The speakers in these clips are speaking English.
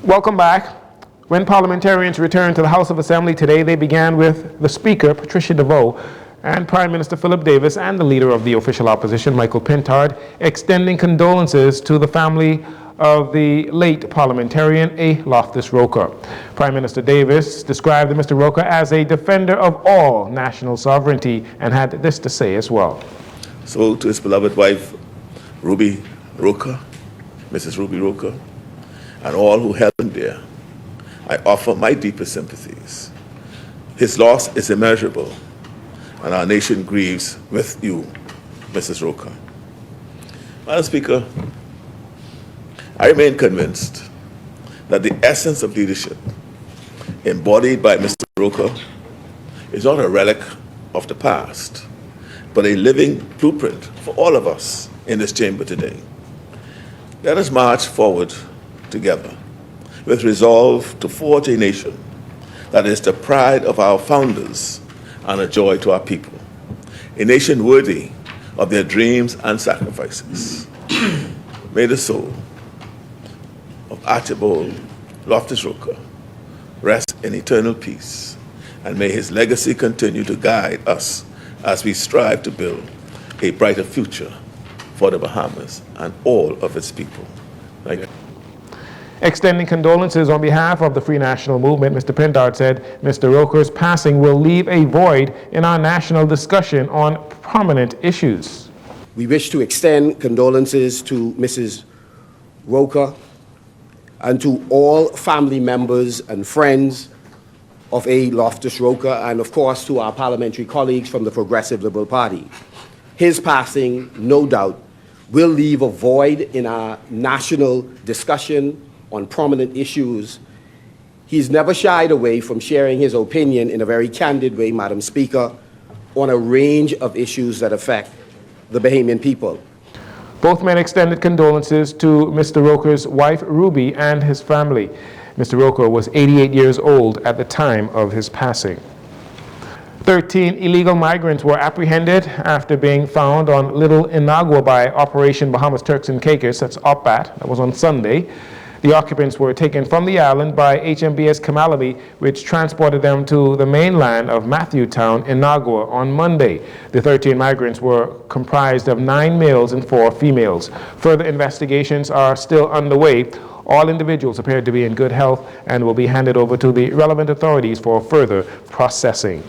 Welcome back. When parliamentarians returned to the House of Assembly today, they began with the Speaker, Patricia DeVoe, and Prime Minister Philip Davis and the Leader of the official opposition, Michael Pintard, extending condolences to the family of the late parliamentarian A. Loftus Roker. Prime Minister Davis described Mr. Roker as a defender of all national sovereignty and had this to say as well. So to his beloved wife, Ruby Roker, Mrs. Ruby Roker, and all who held him dear, I offer my deepest sympathies. His loss is immeasurable, and our nation grieves with you, Mrs. Roker. Madam Speaker, I remain convinced that the essence of leadership embodied by Mr. Roker is not a relic of the past, but a living blueprint for all of us in this chamber today. Let us march forward together with resolve to forge a nation that is the pride of our founders and a joy to our people, a nation worthy of their dreams and sacrifices. May the soul of Archibald Loftus Roker rest in eternal peace, and may his legacy continue to guide us as we strive to build a brighter future for the Bahamas and all of its people. Thank you. Extending condolences on behalf of the Free National Movement, Mr. Pintard said Mr. Roker's passing will leave a void in our national discussion on prominent issues. We wish to extend condolences to Mrs. Roker and to all family members and friends of A. Loftus Roker, and of course to our parliamentary colleagues from the Progressive Liberal Party. His passing, no doubt, will leave a void in our national discussion on prominent issues. He's never shied away from sharing his opinion in a very candid way, Madam Speaker, on a range of issues that affect the Bahamian people. Both men extended condolences to Mr. Roker's wife, Ruby, and his family. Mr. Roker was 88 years old at the time of his passing. 13 illegal migrants were apprehended after being found on Little Inagua by Operation Bahamas Turks and Caicos, that's OPBAT, that was on Sunday. The occupants were taken from the island by HMBS Kamalami, which transported them to the mainland of Matthewtown, Inagua, on Monday. The 13 migrants were comprised of 9 males and 4 females. Further investigations are still underway. All individuals appear to be in good health and will be handed over to the relevant authorities for further processing.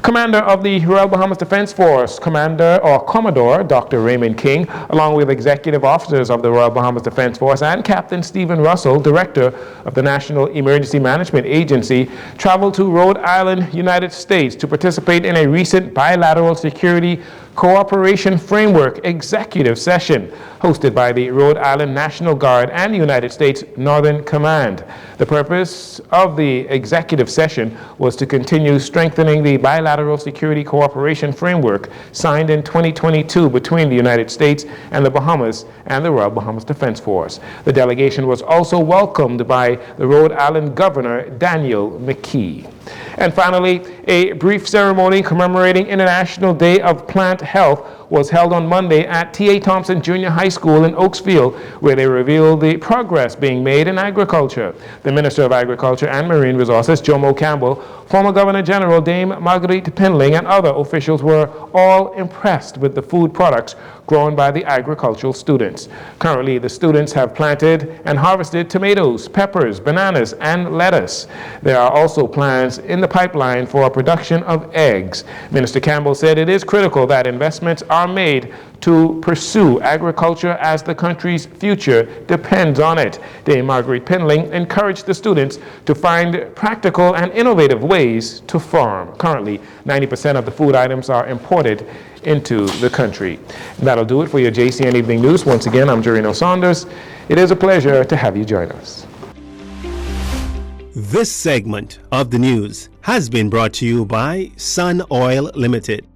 Commander of the Royal Bahamas Defense Force, Commodore Dr. Raymond King, along with executive officers of the Royal Bahamas Defense Force and Captain Stephen Russell, Director of the National Emergency Management Agency, traveled to Rhode Island, United States to participate in a recent bilateral security cooperation framework executive session hosted by the Rhode Island National Guard and the United States Northern Command. The purpose of the executive session was to continue strengthening the bilateral security cooperation framework signed in 2022 between the United States and the Bahamas and the Royal Bahamas Defense Force. The delegation was also welcomed by the Rhode Island Governor Daniel McKee. And finally, a brief ceremony commemorating International Day of Plant Health was held on Monday at T.A. Thompson Junior High School in Oaksfield, where they revealed the progress being made in agriculture. The Minister of Agriculture and Marine Resources, Jomo Campbell, former Governor General Dame Marguerite Pinling, and other officials were all impressed with the food products grown by the agricultural students. Currently, the students have planted and harvested tomatoes, peppers, bananas, and lettuce. There are also plans in the pipeline for production of eggs. Minister Campbell said it is critical that investments are made to pursue agriculture as the country's future depends on it. Dame Marguerite Pinling encouraged the students to find practical and innovative ways to farm. Currently, 90% of the food items are imported into the country. And that'll do it for your JCN Evening News. Once again, I'm Jurino Saunders. It is a pleasure to have you join us. This segment of the news has been brought to you by Sun Oil Limited.